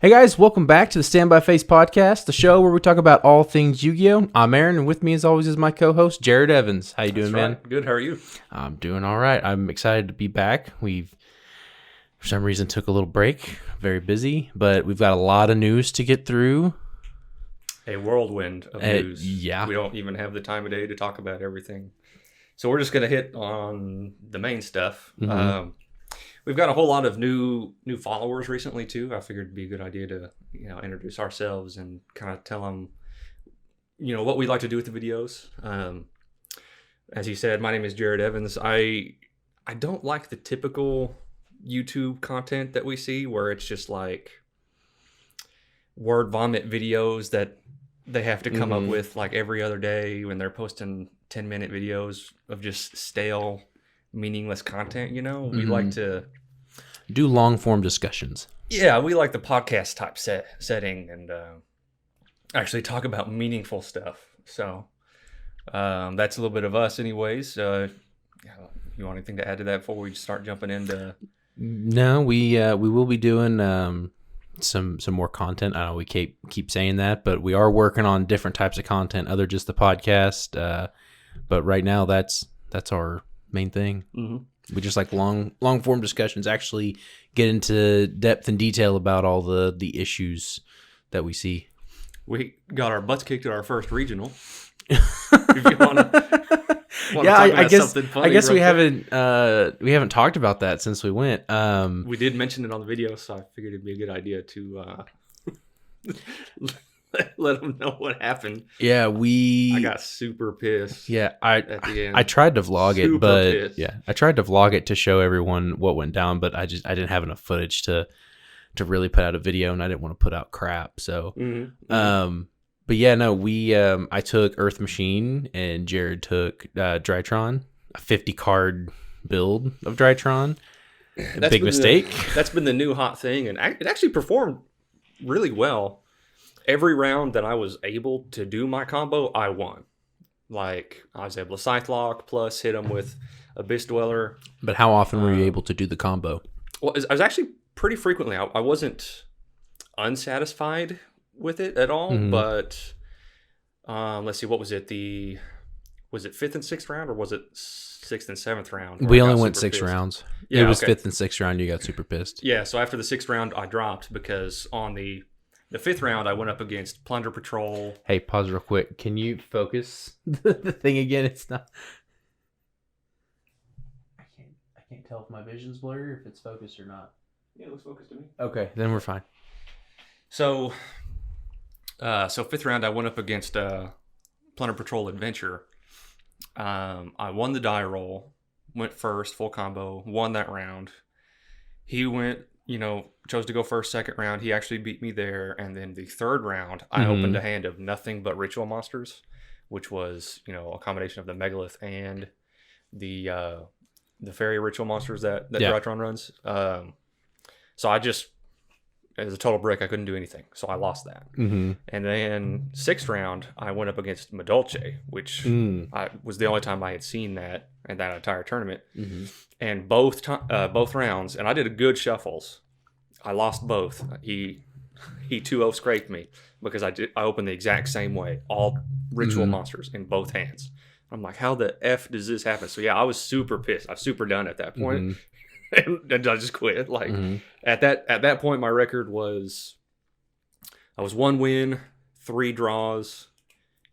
Hey guys, welcome back to the Stand By Face podcast, the show where we talk about all things Yu-Gi-Oh! I'm Aaron, and with me as always is my co-host, Jared Evans. How you doing, man? Good, how are you? I'm doing all right. I'm excited to be back. We've, for some reason, took a little break. Very busy, but we've got a lot of news to get through. A whirlwind of news. Yeah. We don't even have the time of day to talk about everything. So we're just going to hit on the main stuff. Mm-hmm. We've got a whole lot of new followers recently too. I figured it'd be a good idea to introduce ourselves and kind of tell them what we like to do with the videos. As you said, my name is Jared Evans. I don't like the typical YouTube content that we see where it's just like word vomit videos that they have to come up with like every other day when they're posting 10-minute videos of just stale, meaningless content. We like to do long form discussions. Yeah, we like the podcast type setting and actually talk about meaningful stuff. So that's a little bit of us anyways. You want anything to add to that before we start jumping into? No, we will be doing some more content. I know we keep saying that, but we are working on different types of content other just the podcast. But right now that's our main thing. We just like long form discussions, actually get into depth and detail about all the issues that we see. We got our butts kicked at our first regional. If you wanna I guess we haven't talked about that since we went. We did mention it on the video, so I figured it'd be a good idea to let them know what happened. Yeah, I got super pissed. Yeah, at the end. I tried to vlog it, but pissed. Yeah, I tried to vlog it to show everyone what went down, but I didn't have enough footage to really put out a video, and I didn't want to put out crap. So, but yeah, no, I took Earth Machine, and Jared took Drytron, a 50 card build of Drytron. Big mistake. That's been the new hot thing, and it actually performed really well. Every round that I was able to do my combo, I won. Like, I was able to Scythe Lock, plus hit him with Abyss Dweller. But how often were you able to do the combo? Well, I was actually pretty frequently. I wasn't unsatisfied with it at all, but let's see, what was it? Was it 5th and 6th round, or was it 6th and 7th round? We only went 6 rounds. Yeah, it was 5th and 6th round, you got super pissed. Yeah, so after the 6th round, I dropped because on the 5th round, I went up against Plunder Patrol. Hey, pause real quick. Can you focus the thing again? It's not. I can't tell if my vision's blurry or if it's focused or not. Yeah, it looks focused to me. Okay, then we're fine. So 5th round, I went up against Plunder Patrol Adventure. I won the die roll, went first, full combo, won that round. He went, chose to go first, second round. He actually beat me there. And then the 3rd round, I opened a hand of nothing but ritual monsters, which was, a combination of the Megalith and the fairy ritual monsters that Drytron runs. So I just, as a total brick, I couldn't do anything. So I lost that. And then 6th round, I went up against Madolche, which was the only time I had seen that in that entire tournament. And both rounds, and I did a good shuffles. I lost both. He 2-0 scraped me because I opened the exact same way, all ritual monsters in both hands. I'm like, how the F does this happen? So yeah, I was super pissed. I was super done at that point. And I just quit. Like at that point, my record was, I was 1 win, 3 draws,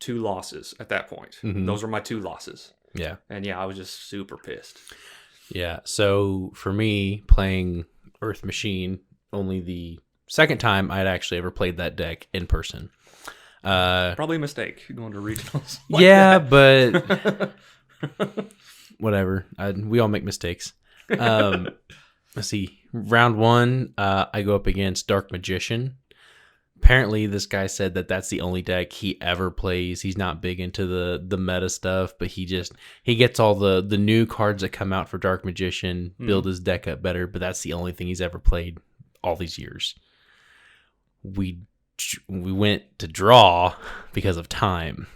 2 losses at that point. Those were my 2 losses. Yeah. And yeah, I was just super pissed. Yeah. So for me, playing Earth Machine, only the 2nd time I'd actually ever played that deck in person. Probably a mistake going to regionals. But whatever. We all make mistakes. Let's see. Round 1, I go up against Dark Magician. Apparently, this guy said that that's the only deck he ever plays. He's not big into the meta stuff, but he gets all the new cards that come out for Dark Magician, build his deck up better, but that's the only thing he's ever played all these years. We went to draw because of time.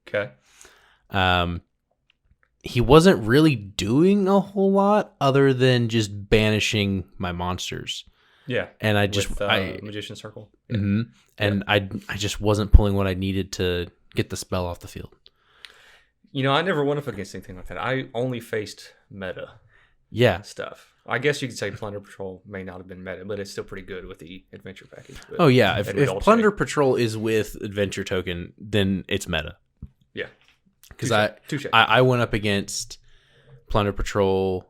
Okay. He wasn't really doing a whole lot other than just banishing my monsters. Yeah. And I just with, Magician Circle. Yeah. Mm-hmm. And I just wasn't pulling what I needed to get the spell off the field. I never went up against anything like that. I only faced meta stuff. I guess you could say Plunder Patrol may not have been meta, but it's still pretty good with the adventure package. Oh yeah, if Plunder Patrol is with adventure token, then it's meta. Yeah, because I went up against Plunder Patrol,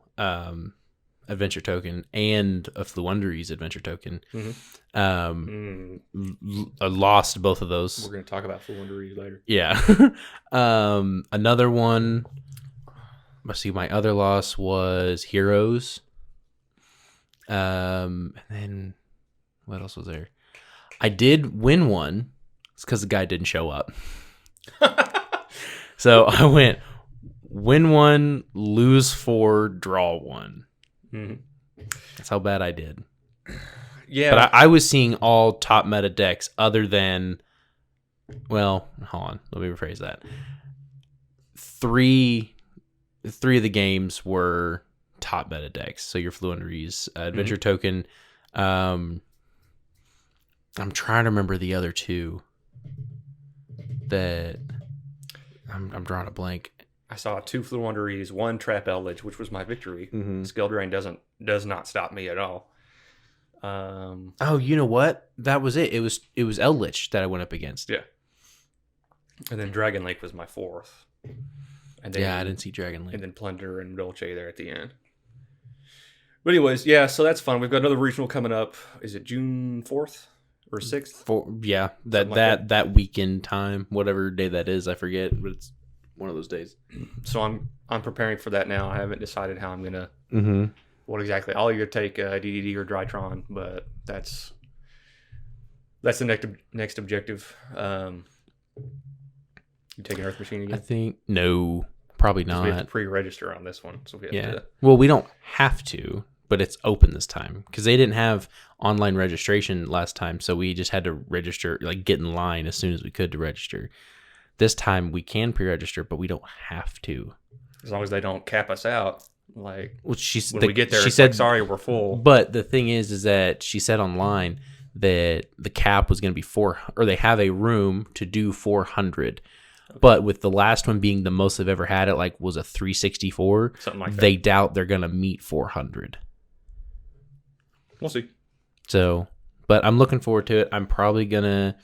adventure token, and a Fluunderies adventure token. Mm-hmm. I lost both of those. We're going to talk about Fluunderies later. Yeah. Another one. Let's see. My other loss was Heroes. And then what else was there? I did win one. It's because the guy didn't show up. So I went win 1, lose 4, draw 1. Mm-hmm. That's how bad I did. Yeah, but I was seeing all top meta decks other than. Well, hold on. Let me rephrase that. Three of the games were top meta decks. So your Fluunderies, adventure token. I'm trying to remember the other two. That I'm drawing a blank. I saw 2 Fluunderies, 1 Trap Eldritch, which was my victory. Mm-hmm. Skill Drain does not stop me at all. Oh, you know what? That was it. It was Eldritch that I went up against. Yeah. And then Dragon Lake was my 4th. And then, I didn't see Dragon Lake. And then Plunder and Dolce there at the end. But anyways, yeah, so that's fun. We've got another regional coming up. Is it June 4th or 6th? That weekend time, whatever day that is, I forget, but it's one of those days. So I'm preparing for that now. I haven't decided how I'm gonna what exactly. I'll either take DDD or Drytron, but that's the next objective. You taking Earth Machine again? I think no, probably not. We have to pre-register on this one, so we have to. Well, we don't have to, but it's open this time because they didn't have online registration last time, so we just had to register, like get in line as soon as we could to register. This time we can pre-register, but we don't have to. As long as they don't cap us out, like when we get there, she said, like, sorry, we're full. But the thing is that she said online that the cap was going to be 400, or they have a room to do 400. Okay. But with the last one being the most they've ever had, it like was a 364. Something like that. They doubt they're going to meet 400. We'll see. So, but I'm looking forward to it. I'm probably going to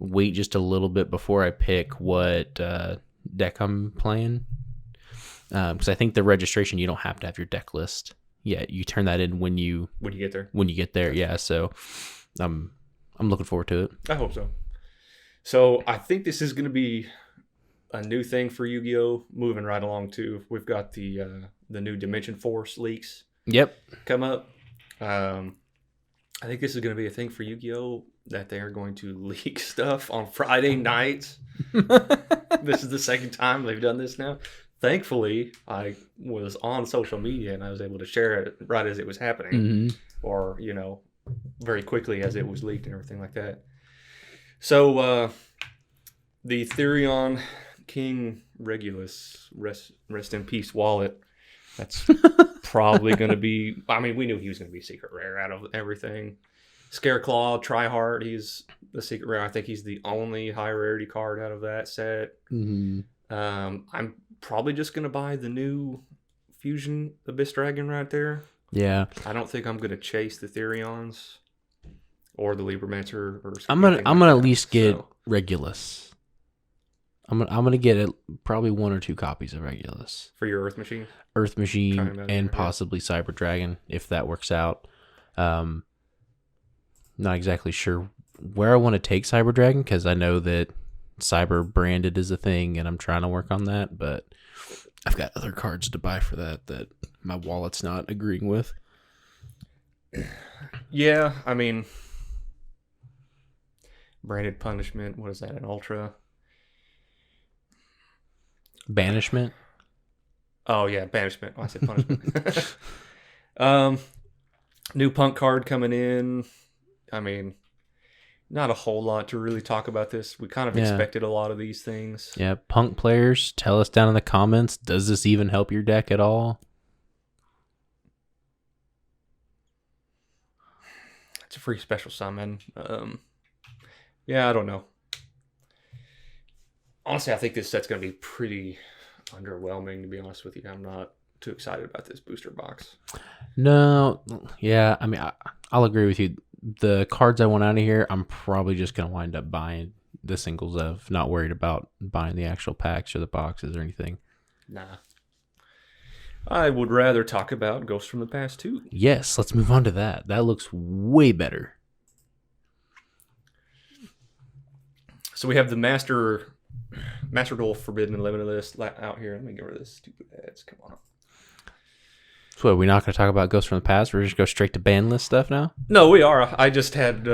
wait just a little bit before I pick what deck I'm playing. Because I think the registration, you don't have to have your deck list yet. You turn that in when you get there. When you get there, yeah. So I'm looking forward to it. I hope so. So I think this is going to be a new thing for Yu-Gi-Oh! Moving right along too. We've got the new Dimension Force leaks. Yep. Come up. I think this is going to be a thing for Yu-Gi-Oh! That they are going to leak stuff on Friday nights. This is the second time they've done this now. Thankfully, I was on social media and I was able to share it right as it was happening, or very quickly as it was leaked and everything like that. So the Therion King Regulus, rest in peace wallet. That's probably going to be. I mean, we knew he was going to be secret rare out of everything. Scareclaw, Tryhard, he's the secret rare. I think he's the only high rarity card out of that set. I'm probably just going to buy the new Fusion Abyss Dragon right there. Yeah. I don't think I'm going to chase the Therions or the Libromancer. I'm gonna at least get Regulus. I'm gonna get probably 1 or 2 copies of Regulus. For your Earth Machine? Earth Machine and possibly Cyber Dragon, if that works out. Not exactly sure where I want to take Cyber Dragon, because I know that Cyber branded is a thing and I'm trying to work on that, but I've got other cards to buy for that my wallet's not agreeing with. Yeah, I mean, branded punishment, what is that, an ultra? Banishment? Oh yeah, banishment. I said punishment. New punk card coming in. I mean, not a whole lot to really talk about this. We kind of expected a lot of these things. Yeah, punk players, tell us down in the comments, does this even help your deck at all? It's a free special summon. Yeah, I don't know. Honestly, I think this set's going to be pretty underwhelming, to be honest with you. I'm not too excited about this booster box. No, yeah, I mean, I'll agree with you. The cards I want out of here, I'm probably just going to wind up buying the singles of, not worried about buying the actual packs or the boxes or anything. Nah. I would rather talk about Ghosts from the Past 2. Yes, let's move on to that. That looks way better. So we have the Master Duel Forbidden and Limited list out here. Let me get rid of this stupid ads. Come on. So, are we not going to talk about Ghosts from the Past? We're just go straight to Banlist stuff now? No, we are. I just had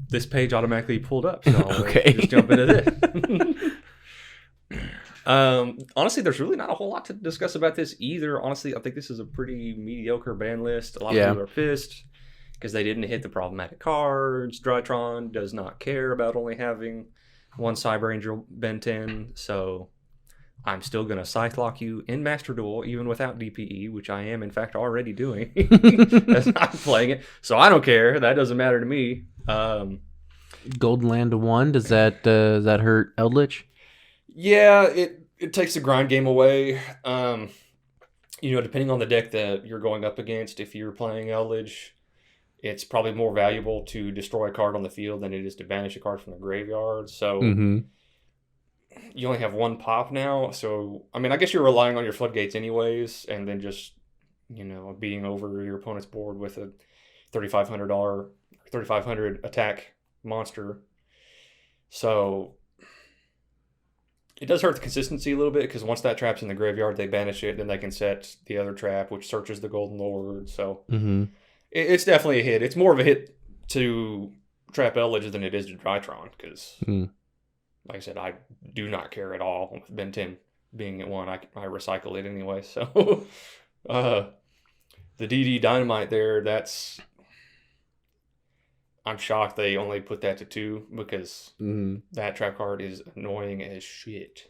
this page automatically pulled up. So Okay. Just jump into this. Honestly, there's really not a whole lot to discuss about this either. Honestly, I think this is a pretty mediocre ban list. A lot of people are pissed because they didn't hit the problematic cards. Drytron does not care about only having one Cyber Angel Ben 10, so I'm still going to Scythe Lock you in Master Duel, even without DPE, which I am, in fact, already doing as I'm playing it. So I don't care. That doesn't matter to me. Golden Land to 1, does that hurt Eldritch? Yeah, it takes the grind game away. Depending on the deck that you're going up against, if you're playing Eldritch, it's probably more valuable to destroy a card on the field than it is to banish a card from the graveyard. So you only have one pop now. So, I mean, I guess you're relying on your floodgates anyways, and then just, beating over your opponent's board with a $3,500 attack monster. So it does hurt the consistency a little bit, because once that trap's in the graveyard, they banish it, then they can set the other trap, which searches the Golden Lord. So it's definitely a hit. It's more of a hit to trap Eldritch than it is to Drytron, because, like I said, I do not care at all with Ben 10 being at 1. I recycle it anyway. So the DD Dynamite there, I'm shocked they only put that to 2, because that trap card is annoying as shit.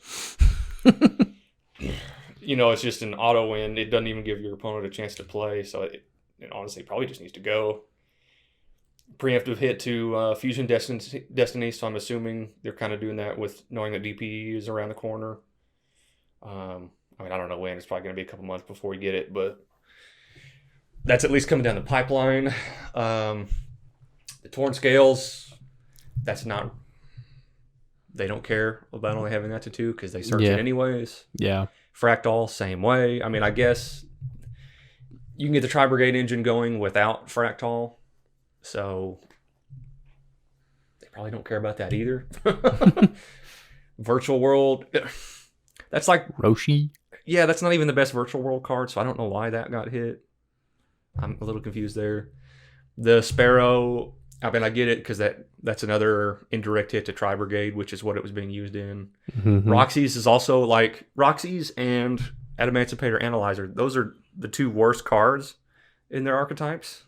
It's just an auto win. It doesn't even give your opponent a chance to play, so it honestly probably just needs to go. Preemptive hit to Fusion Destiny, so I'm assuming they're kind of doing that with knowing that DPE is around the corner. I don't know when. It's probably going to be a couple months before we get it, but that's at least coming down the pipeline. The Torn Scales, that's not... They don't care about only having that to 2, because they search it anyways. Yeah. Fractal, same way. I mean, I guess you can get the Tri-Brigade engine going without Fractal, so they probably don't care about that either. Virtual World, that's like... Roshi? Yeah, that's not even the best Virtual World card, so I don't know why that got hit. I'm a little confused there. The Sparrow, I mean, I get it, because that's another indirect hit to Tri-Brigade, which is what it was being used in. Roxy's is also like... Roxy's and Adamantipator Analyzer, those are the 2 worst cards in their archetypes.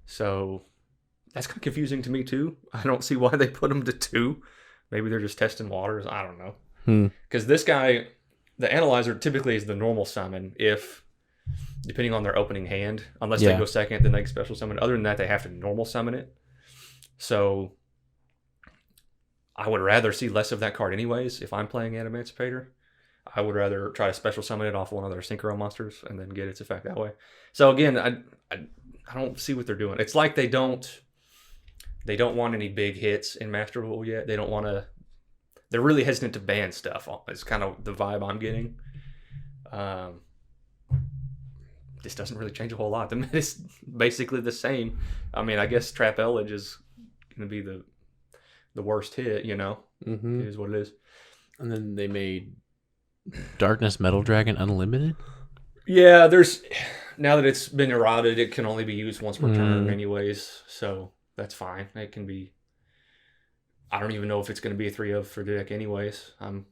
So that's kind of confusing to me too. I don't see why they put them to 2. Maybe they're just testing waters. I don't know. Because this guy, the Analyzer, typically is the normal summon if, depending on their opening hand, unless they go second, then they can special summon. Other than that, they have to normal summon it. So I would rather see less of that card anyways. If I'm playing Adamantipator, I would rather try to special summon it off one of their synchro monsters and then get its effect that way. So again, I don't see what they're doing. It's like they don't want any big hits in Master Duel yet. They don't want to... They're really hesitant to ban stuff. It's kind of the vibe I'm getting. This doesn't really change a whole lot. It's basically the same. I mean, I guess Trap Eldritch is going to be the worst hit, It is what it is. And then they made Darkness Metal Dragon Unlimited? Yeah, now that it's been eroded, it can only be used once per turn anyways, so that's fine. It can be... I don't even know if it's going to be a 3-of for the deck anyways. I'm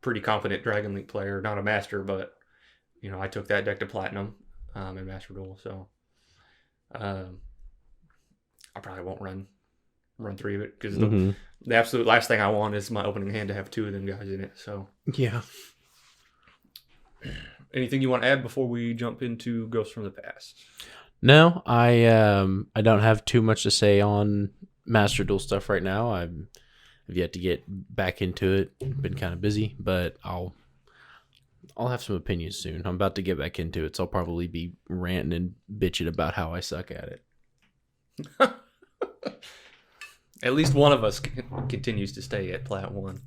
pretty confident Dragon Link player, not a master, but I took that deck to Platinum in Master Duel, so I probably won't run 3 of it, because the absolute last thing I want is my opening hand to have 2 of them guys in it. So yeah. Anything you want to add before we jump into Ghosts from the Past? No, I don't have too much to say on Master Duel stuff right now. I've yet to get back into it. Been kind of busy, but I'll have some opinions soon. I'm about to get back into it, so I'll probably be ranting and bitching about how I suck at it. At least one of us continues to stay at Plat 1.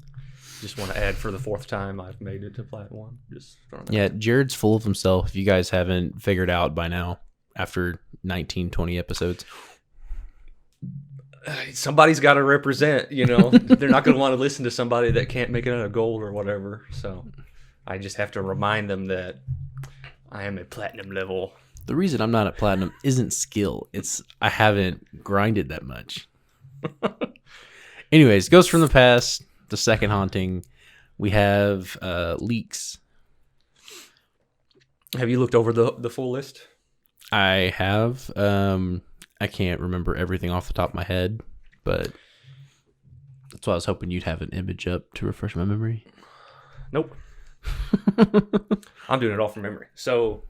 Just want to add for the 4th time I've made it to Plat 1. Just yeah, Jared's full of himself. If you guys haven't figured out by now, after 19, 20 episodes. Somebody's got to represent, you know. They're not going to want to listen to somebody that can't make it out of gold or whatever. So I just have to remind them that I am at platinum level. The reason I'm not at platinum isn't skill. It's I haven't grinded that much. Anyways, Ghost from the Past, the second haunting. We have leaks. Have you looked over the full list? I have. I can't remember everything off the top of my head, but that's why I was hoping you'd have an image up to refresh my memory. Nope. I'm doing it all from memory. So,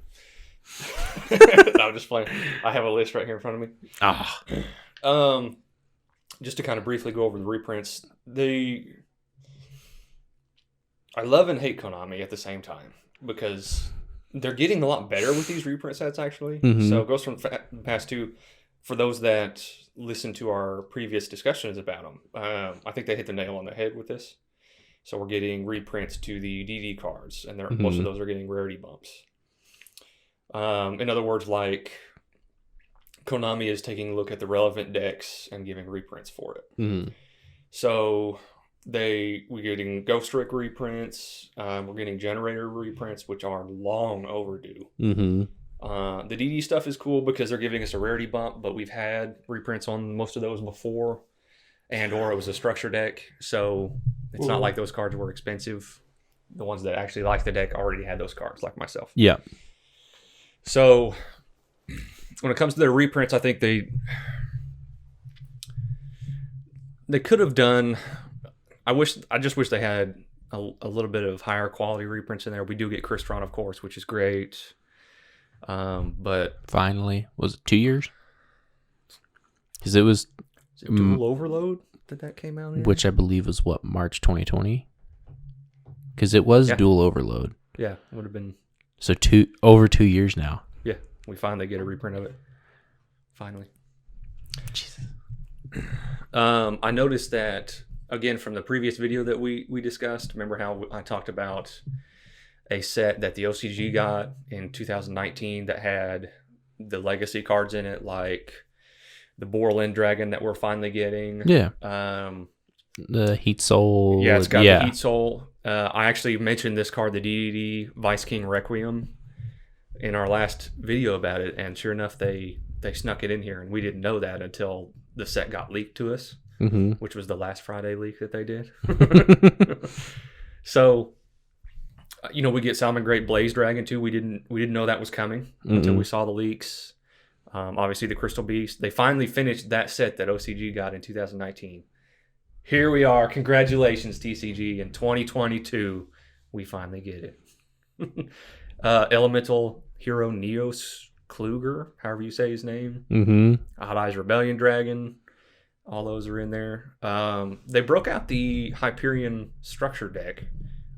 no, I'm just playing. I have a list right here in front of me. Just to kind of briefly go over the reprints, I love and hate Konami at the same time because they're getting a lot better with these reprint sets, actually. Mm-hmm. So Ghost from the Past 2, for those that listen to our previous discussions about them, I think they hit the nail on the head with this. So we're getting reprints to the DD cards, and most of those are getting rarity bumps. In other words, like Konami is taking a look at the relevant decks and giving reprints for it. Mm-hmm. So we're getting Ghost Trick reprints. We're getting Generator reprints, which are long overdue. Mm-hmm. The DD stuff is cool because they're giving us a rarity bump, but we've had reprints on most of those before, or it was a structure deck, so it's not like those cards were expensive. The ones that actually like the deck already had those cards, like myself. Yeah. So when it comes to their reprints, I think they could have done. I just wish they had a little bit of higher quality reprints in there. We do get Crystron, of course, which is great. But finally, was it 2 years? Because it was Dual Overload that came out in? Which I believe was what, March 2020? Because it was Dual Overload. Yeah, would have been. So over 2 years now. Yeah, we finally get a reprint of it. Finally. Jesus. I noticed that, again, from the previous video that we discussed, remember how I talked about a set that the OCG got in 2019 that had the legacy cards in it, like the Borland Dragon that we're finally getting. Yeah. The Heat Soul. Yeah, it's got the Heat Soul. I actually mentioned this card, the DDD Vice King Requiem, in our last video about it, and sure enough, they snuck it in here, and we didn't know that until the set got leaked to us, which was the last Friday leak that they did. So, we get Salmon Great Blaze Dragon too. We didn't know that was coming until we saw the leaks. Obviously, the Crystal Beast. They finally finished that set that OCG got in 2019. Here we are. Congratulations, TCG. In 2022, we finally get it. Elemental Hero Neos Kluger, however you say his name. Odd Eyes Rebellion Dragon. All those are in there. They broke out the Hyperion structure deck,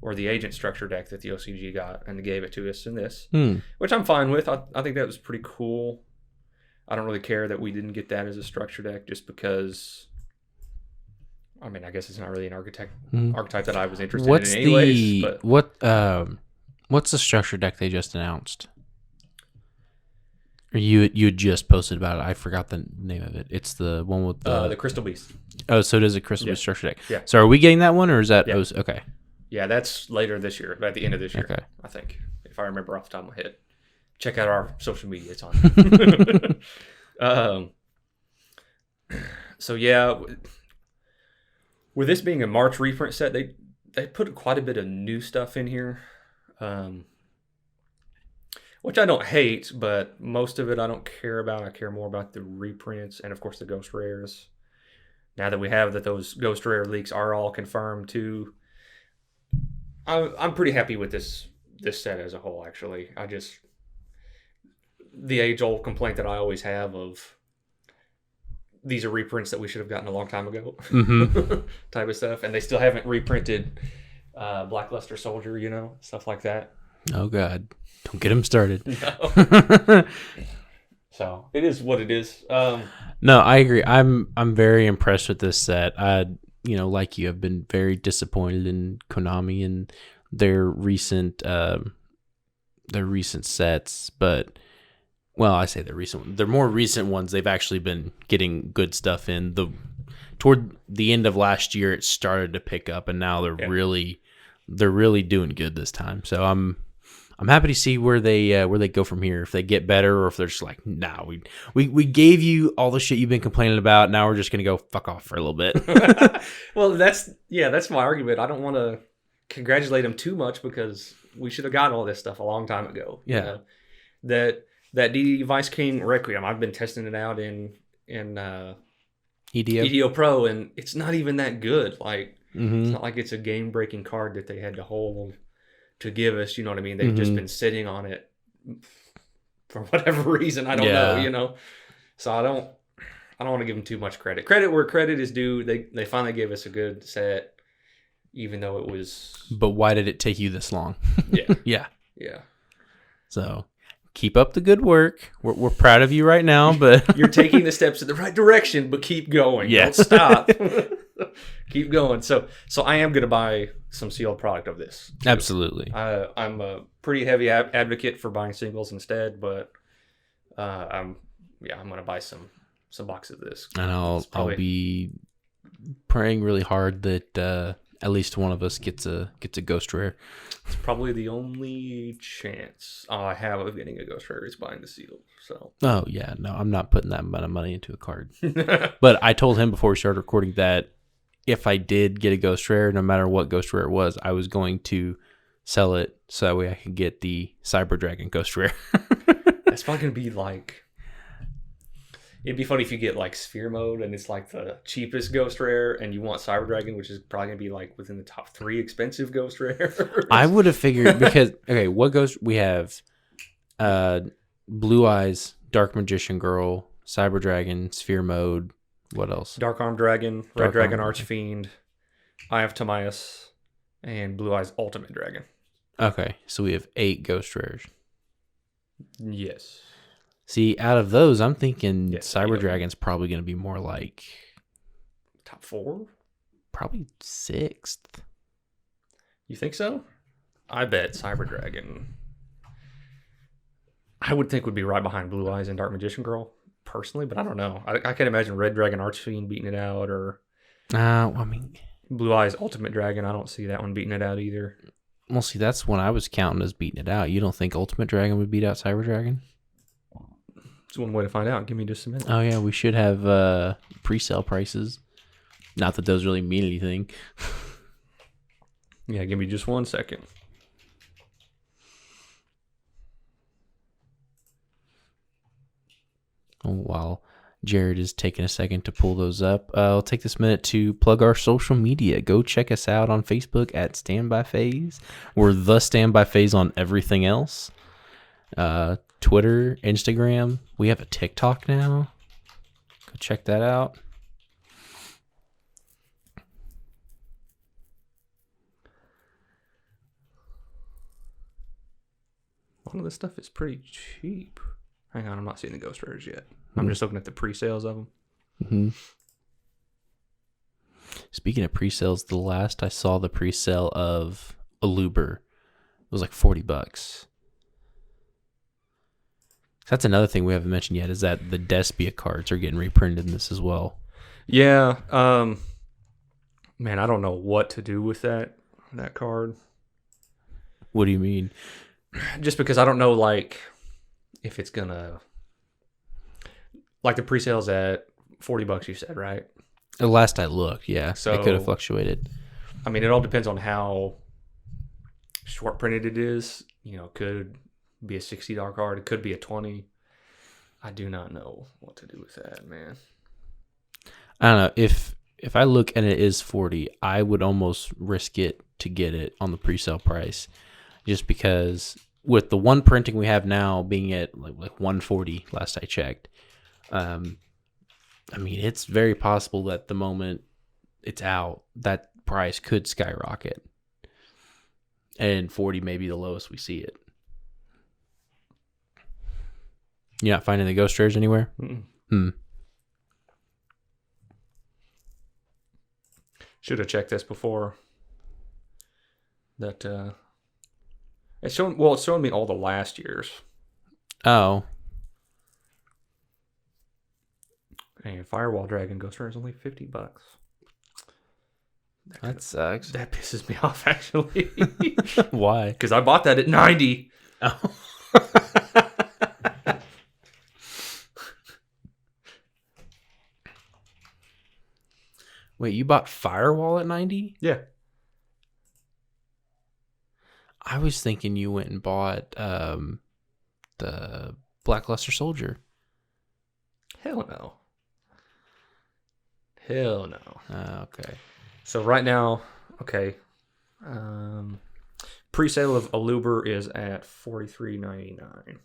or the Agent structure deck that the OCG got, and they gave it to us in this, which I'm fine with. I think that was pretty cool. I don't really care that we didn't get that as a structure deck, just because, I mean, I guess it's not really an archetype that I was interested in anyways. What's the structure deck they just announced? Or you had just posted about it. I forgot the name of it. It's the one with the Crystal Beast. Oh, so it is a Crystal Beast structure deck. Yeah. So are we getting that one, or is that okay? Yeah, that's later this year, at the end of this year. Okay. I think, if I remember off the top of my head. Check out our social media; it's on. So yeah, with this being a March reprint set, they put quite a bit of new stuff in here, which I don't hate, but most of it I don't care about. I care more about the reprints and, of course, the Ghost Rares. Now that we have that those Ghost Rare leaks are all confirmed too, I'm pretty happy with this set as a whole. Actually, the age-old complaint that I always have of these are reprints that we should have gotten a long time ago, type of stuff, and they still haven't reprinted Blackluster Soldier, you know, stuff like that. Oh God, don't get him started. No. So it is what it is. No, I agree. I'm very impressed with this set. Like you, I've been very disappointed in Konami and their recent sets, but well, I say they're more recent ones. They've actually been getting good stuff in. Toward the end of last year, it started to pick up, and now they're really doing good this time. So I'm happy to see where they go from here. If they get better, or if they're just like, nah, we gave you all the shit you've been complaining about. Now we're just gonna go fuck off for a little bit. Well, that's my argument. I don't want to congratulate them too much because we should have gotten all this stuff a long time ago. Yeah. You know? That DD Vice King Requiem, I've been testing it out in EDO Pro, and it's not even that good. Like it's not like it's a game breaking card that they had to hold to give us. You know what I mean? They've just been sitting on it for whatever reason. I don't know. You know, so I don't want to give them too much credit. Credit where credit is due. They finally gave us a good set, even though it was. But why did it take you this long? Yeah. Yeah. So keep up the good work. We're proud of you right now, but you're taking the steps in the right direction. But keep going. Yes. Don't stop. Keep going. So I am going to buy some sealed product of this. Absolutely. I'm a pretty heavy advocate for buying singles instead, but I'm going to buy some box of this. And I'll be praying really hard that at least one of us gets a Ghost Rare. It's probably the only chance I have of getting a Ghost Rare is buying the seal. So. Oh yeah, no, I'm not putting that amount of money into a card. But I told him before we started recording that if I did get a Ghost Rare, no matter what Ghost Rare it was, I was going to sell it so that way I could get the Cyber Dragon Ghost Rare. That's probably going to be like... It'd be funny if you get like Sphere Mode and it's like the cheapest Ghost Rare and you want Cyber Dragon, which is probably going to be like within the top 3 expensive Ghost Rares. I would have figured because, okay, what Ghost... We have Blue Eyes, Dark Magician Girl, Cyber Dragon, Sphere Mode... What else? Dark Arm Dragon, Red Dragon Archfiend, Eye of Timaeus, and Blue Eyes Ultimate Dragon. Okay, so we have 8 Ghost Rares. Yes. See, out of those, I'm thinking Cyber Dragon's probably going to be more like... Top 4? Probably 6th. You think so? I bet Cyber Dragon... I would think would be right behind Blue Eyes and Dark Magician Girl. Personally, but I don't know. I can't imagine Red Dragon Archfiend beating it out, or I mean, Blue Eyes Ultimate Dragon. I don't see that one beating it out either. Well, see, that's when I was counting as beating it out. You don't think Ultimate Dragon would beat out Cyber Dragon? It's one way to find out. Give me just a minute. Oh yeah, we should have pre-sale prices. Not that those really mean anything. Yeah, give me just 1 second. While Jared is taking a second to pull those up, I'll take this minute to plug our social media. Go check us out on Facebook at Standby Phase. We're the Standby Phase on everything else. Twitter, Instagram. We have a TikTok now. Go check that out. A lot of this stuff is pretty cheap. Hang on, I'm not seeing the Ghost Rares yet. I'm just looking at the pre-sales of them. Mm-hmm. Speaking of pre-sales, the last I saw the pre-sale of Aluber, it was like $40. That's another thing we haven't mentioned yet, is that the Despia cards are getting reprinted in this as well. Yeah. Man, I don't know what to do with that card. What do you mean? Just because I don't know, like... if it's gonna, like, the pre-sale's at $40, you said, right? The last I looked, yeah. So it could have fluctuated. I mean, it all depends on how short printed it is. You know, it could be a $60 card. It could be a $20. I do not know what to do with that, man. I don't know. If I look and it is $40, I would almost risk it to get it on the pre-sale price, just because with the one printing we have now being at like 140 last I checked, I mean, it's very possible that the moment it's out, that price could skyrocket. And 40 may be the lowest we see it. You're not finding the Ghost Rares anywhere? Should have checked this before. That it's showing me all the last years. Oh. And Firewall Dragon Ghost Rare is only $50. That sucks. That pisses me off, actually. Why? Because I bought that at 90. Oh. Wait, you bought Firewall at 90? Yeah. I was thinking you went and bought the Blackluster Soldier. Hell no. Hell no. Okay. So right now, okay, pre-sale of Aluber is at $43.99.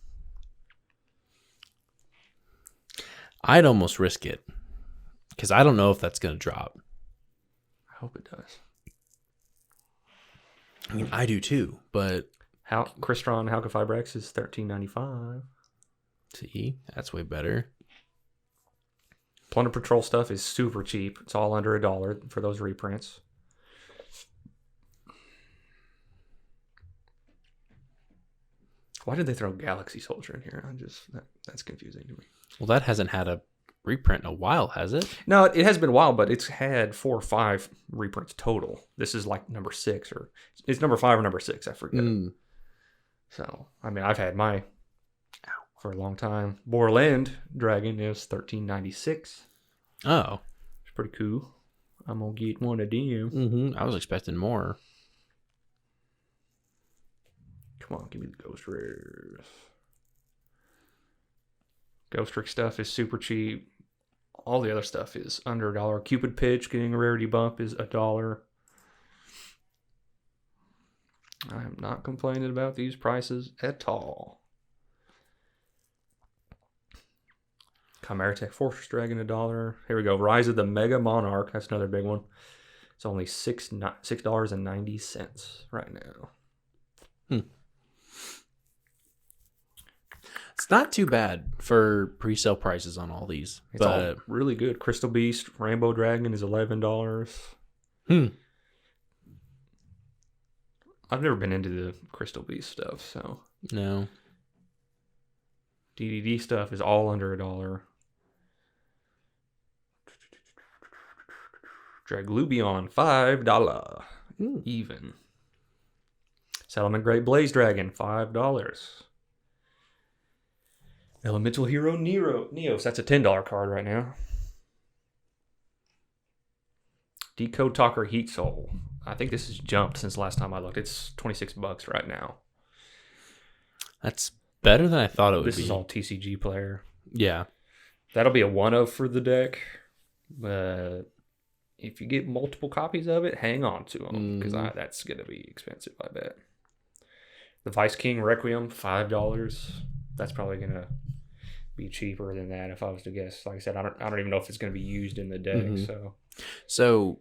I'd almost risk it because I don't know if that's going to drop. I hope it does. I mean, I do too, but Crystron Halka Fiber X is $13.95. See, that's way better. Plunder Patrol stuff is super cheap. It's all under $1 for those reprints. Why did they throw Galaxy Soldier in here? That's confusing to me. Well, that hasn't had a reprint in a while, has it? No, it has been a while, but it's had 4 or 5 reprints total. This is like number 6, or it's number 5 or number 6. I forget. So, I mean, I've had my for a long time. Borland Dragon is $13.96. Oh, it's pretty cool. I'm gonna get one of them. I was expecting more. Come on, give me the Ghost Rares. Ghost Trick stuff is super cheap. All the other stuff is under $1. Cupid Pitch getting a rarity bump is $1. I'm not complaining about these prices at all. Chimera Tech Fortress Dragon $1. Here we go. Rise of the Mega Monarch. That's another big one. It's only $6.90 right now. It's not too bad for pre-sale prices on all these. It's all really good. Crystal Beast Rainbow Dragon is $11. I've never been into the Crystal Beast stuff, so no. DDD stuff is all under $1. Draglubion $5. Even. Salamangreat Great Blaze Dragon $5. Elemental Hero Neos. That's a $10 card right now. Decode Talker Heat Soul. I think this has jumped since last time I looked. It's $26 right now. That's better than I thought it would be. This is all TCG player. Yeah. That'll be a one-of for the deck. But if you get multiple copies of it, hang on to them. Because that's going to be expensive, I bet. The Vice King Requiem, $5. That's probably going to be cheaper than that if I was to guess. Like I said, I don't even know if it's going to be used in the deck. So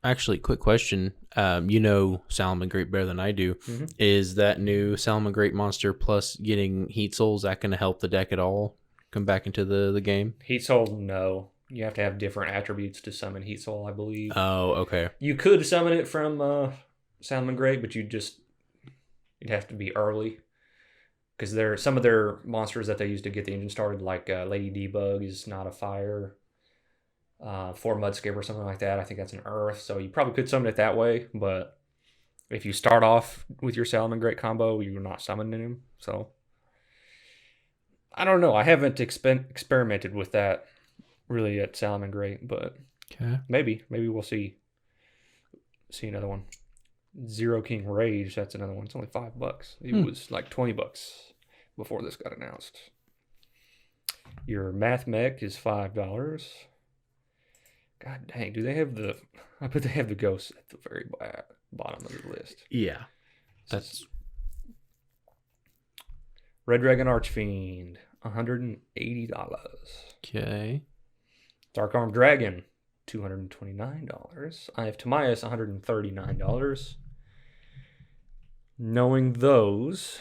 actually, quick question. You know Salamangreat better than I do. Is that new Salamangreat monster plus getting Heat Soul, is that going to help the deck at all come back into the game? Heat Soul, no. You have to have different attributes to summon Heat Soul, I believe. Oh, okay. You could summon it from Salamangreat, but you'd have to be early. Because some of their monsters that they use to get the engine started, like Lady Debug is not a fire. For Mudskip or something like that, I think that's an earth. So you probably could summon it that way. But if you start off with your Salamangreat combo, you're not summoning him. So I don't know. I haven't experimented with that really at Salamangreat, but maybe we'll see another one. Zero King Rage, that's another one. It's only $5. It was like $20 before this got announced. Your Math Mech is $5. God dang, do they have I bet they have the ghosts at the very bottom of the list. Yeah. That's Red Dragon Archfiend, $180. Okay. Dark Armed Dragon, $229. I have Tamias, $139. Knowing those,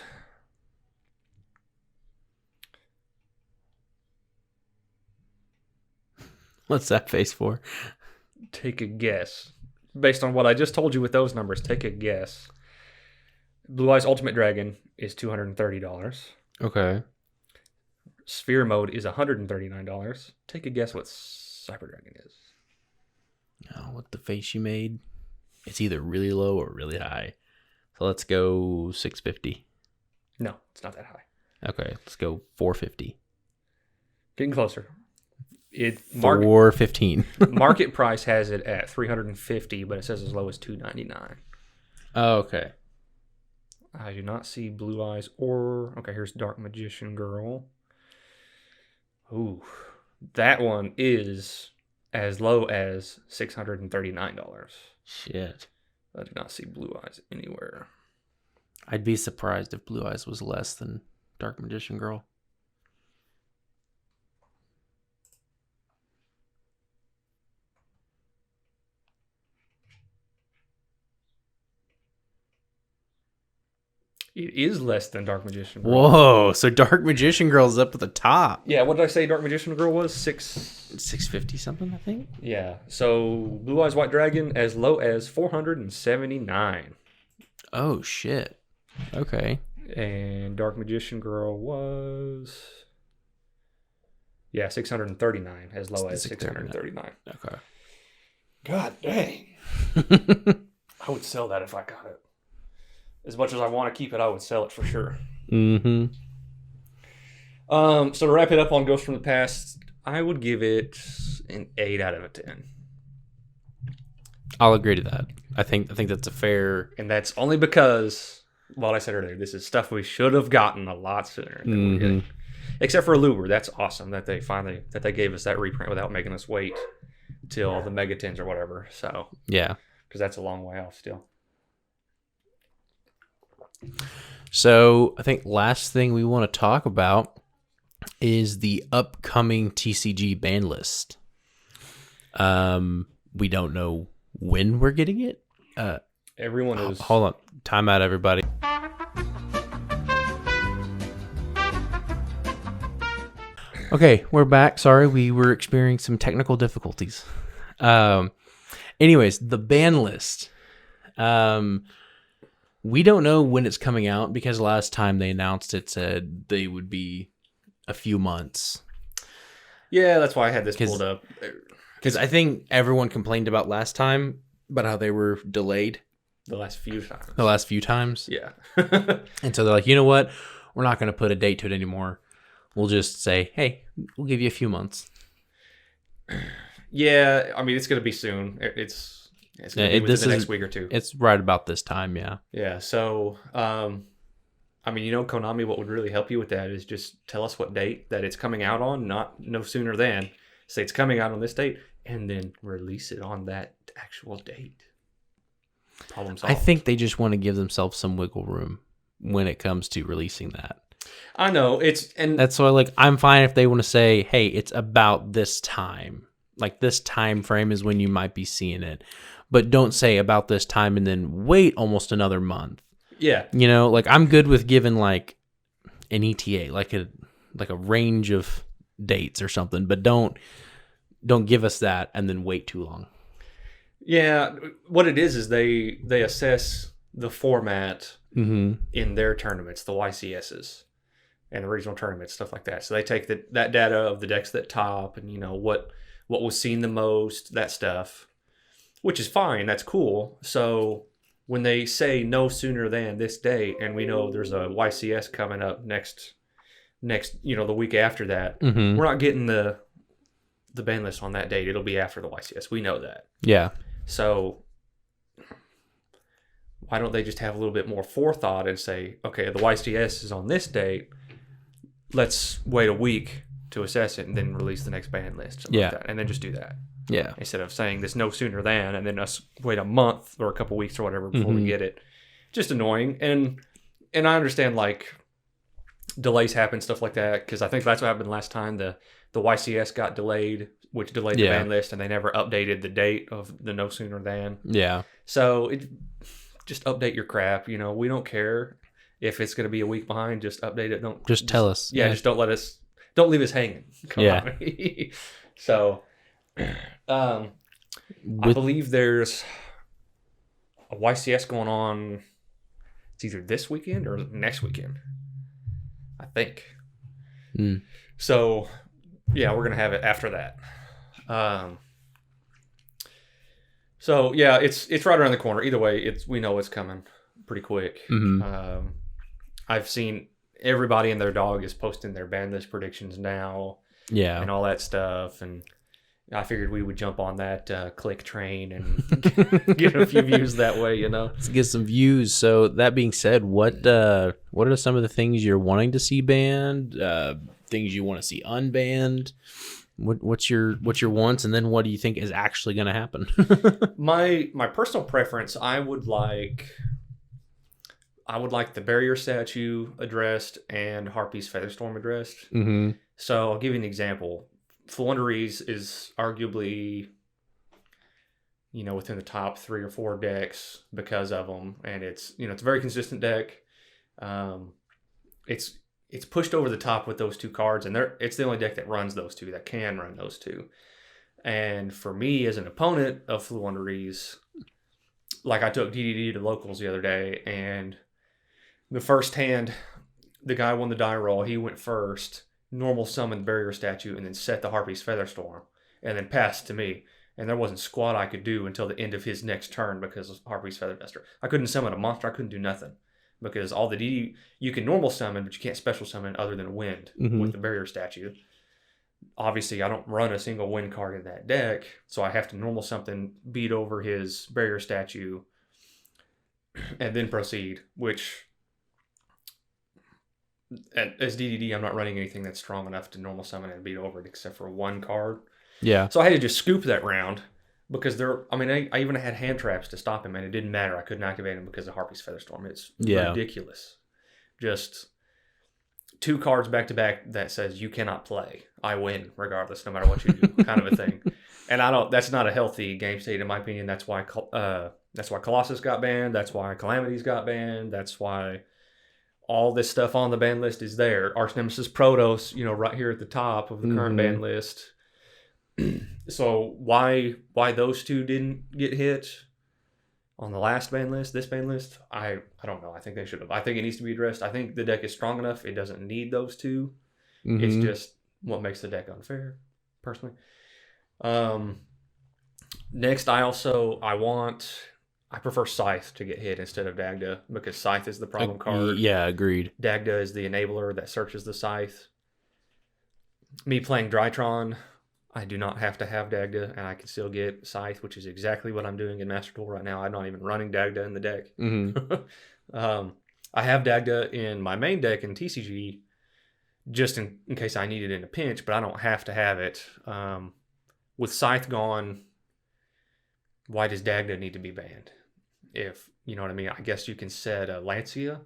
What's that face for? take a guess. Based on what I just told you with those numbers, take a guess. Blue Eyes Ultimate Dragon is $230. Okay. Sphere Mode is $139. Take a guess what Cyber Dragon is. Oh, what the face you made? It's either really low or really high. So let's go 650. No, it's not that high. Okay, let's go 450. Getting closer. 415. Market price has it at $350, but it says as low as $299. Oh, okay. I do not see Blue Eyes or... Okay, here's Dark Magician Girl. Ooh, that one is as low as $639. Shit. I do not see Blue Eyes anywhere. I'd be surprised if Blue Eyes was less than Dark Magician Girl. It is less than Dark Magician Girl. Whoa, so Dark Magician Girl's up at the top. Yeah, what did I say Dark Magician Girl was? 650 something, I think. Yeah, so Blue Eyes White Dragon as low as $479. Oh, shit. Okay. And Dark Magician Girl was... Yeah, $639, as low as $639. Okay. God dang. I would sell that if I got it. As much as I want to keep it, I would sell it for sure. Mm-hmm. So to wrap it up on Ghosts from the Past, I would give it an 8 out of 10. I'll agree to that. I think that's a fair... And that's only because, well, I said earlier, this is stuff we should have gotten a lot sooner than we're getting. Except for Luber. That's awesome that they gave us that reprint without making us wait till the Megatins or whatever. So Yeah. Because that's a long way off still. So I think last thing we want to talk about is the upcoming TCG ban list. We don't know when we're getting it. Everyone is... Hold on. Time out, everybody. Okay, we're back. Sorry, we were experiencing some technical difficulties. Anyways, the ban list. We don't know when it's coming out because last time they announced it said they would be a few months. Yeah, that's why I had this pulled up. Because I think everyone complained about last time, about how they were delayed. The last few times. The last few times? Yeah. And so they're like, you know what? We're not going to put a date to it anymore. We'll just say, hey, we'll give you a few months. Yeah, I mean, it's going to be soon. It's going to be within the next week or two. It's right about this time, yeah. Yeah, so, I mean, Konami, what would really help you with that is just tell us what date that it's coming out on, no sooner than. Say it's coming out on this date, and then release it on that actual date. Problem solved. I think they just want to give themselves some wiggle room when it comes to releasing that. I know and that's why, I'm fine if they want to say, "Hey, it's about this time." Like this time frame is when you might be seeing it, but don't say about this time and then wait almost another month. Yeah, I'm good with giving an ETA, like a range of dates or something, but don't give us that and then wait too long. Yeah, what it is they assess the format in their tournaments, the YCSs and the regional tournaments, stuff like that. So they take that data of the decks that top and what was seen the most, that stuff, which is fine. That's cool. So when they say no sooner than this date, and we know there's a YCS coming up next, the week after that, we're not getting the ban list on that date. It'll be after the YCS. We know that. Yeah. So why don't they just have a little bit more forethought and say, okay, the YCS is on this date. Let's wait a week to assess it and then release the next ban list. Like that, and then just do that. Yeah. Instead of saying this no sooner than, and then us wait a month or a couple weeks or whatever before we get it. Just annoying. And I understand delays happen, stuff like that. Because I think that's what happened last time. The YCS got delayed, which delayed the ban list, and they never updated the date of the no sooner than. Yeah. So just update your crap. You know, we don't care if it's going to be a week behind. Just update it. Don't just tell us. Yeah, just don't leave us hanging. Yeah. So, I believe there's a YCS going on. It's either this weekend or next weekend, I think. So, yeah, we're gonna have it after that. So yeah, it's right around the corner. Either way, we know it's coming pretty quick. I've seen everybody and their dog is posting their ban list predictions now. Yeah, and all that stuff, and I figured we would jump on that click train and get a few views that way, you know. Let's get some views. So that being said, what are some of the things you're wanting to see banned? Things you want to see unbanned? What's your wants, and then what do you think is actually going to happen? My personal preference, I would like the barrier statue addressed and Harpy's Featherstorm addressed. So I'll give you an example. Floowandereeze is arguably, you know, within the top 3 or 4 decks because of them, and it's a very consistent deck. It's pushed over the top with those 2 cards, and it's the only deck that runs those 2, that can run those 2. And for me, as an opponent of Floowandereeze, like I took DDD to locals the other day, and the first hand, the guy won the die roll. He went first, normal summoned the barrier statue, and then set the Harpy's Featherstorm, and then passed to me. And there wasn't squat I could do until the end of his next turn because of Harpy's Featherduster. I couldn't summon a monster. I couldn't do nothing because all the DD you can normal summon, but you can't special summon other than wind with the barrier statue. Obviously, I don't run a single wind card in that deck, so I have to normal something, beat over his barrier statue, and then proceed, which... as DDD, I'm not running anything that's strong enough to normal summon and beat over it except for 1 card. Yeah. So I had to just scoop that round because I even had hand traps to stop him, and it didn't matter. I couldn't activate him because of Harpy's Featherstorm. It's ridiculous. Just 2 cards back to back that says you cannot play. I win regardless, no matter what you do, kind of a thing. And that's not a healthy game state in my opinion. That's why Colossus got banned. That's why Calamities got banned. That's why all this stuff on the ban list is there. Arch Nemesis Protoss, right here at the top of the current ban list. So why those 2 didn't get hit on the last ban list, this ban list, I don't know. I think they should have. I think it needs to be addressed. I think the deck is strong enough. It doesn't need those 2. It's just what makes the deck unfair, personally. Next, I prefer Scythe to get hit instead of Dagda because Scythe is the problem card. Yeah, agreed. Dagda is the enabler that searches the Scythe. Me playing Drytron, I do not have to have Dagda, and I can still get Scythe, which is exactly what I'm doing in Master Duel right now. I'm not even running Dagda in the deck. I have Dagda in my main deck in TCG just in case I need it in a pinch, but I don't have to have it. With Scythe gone, why does Dagda need to be banned? If you know what I mean, I guess you can set a Lancia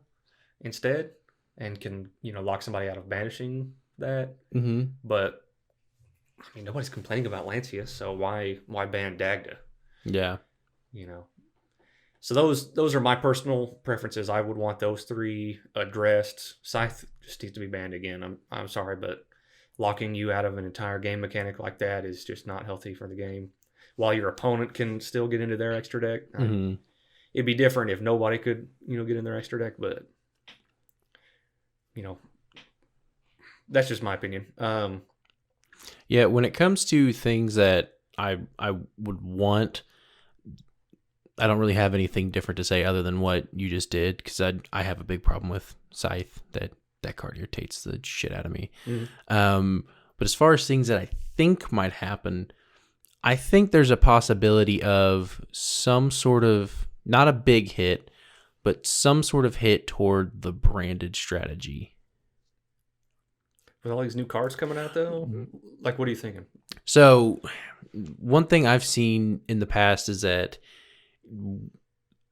instead and can lock somebody out of banishing that. But I mean, nobody's complaining about Lancia, so why ban Dagda? Yeah, So those are my personal preferences. I would want those 3 addressed. Scythe just needs to be banned again. I'm sorry, but locking you out of an entire game mechanic like that is just not healthy for the game. While your opponent can still get into their extra deck. It'd be different if nobody could, get in their extra deck, but that's just my opinion. Yeah, when it comes to things that I would want, I don't really have anything different to say other than what you just did, because I have a big problem with Scythe. That card irritates the shit out of me. But as far as things that I think might happen, I think there's a possibility of some sort of, not a big hit, but some sort of hit toward the branded strategy. With all these new cards coming out, though? Like, what are you thinking? So, one thing I've seen in the past is that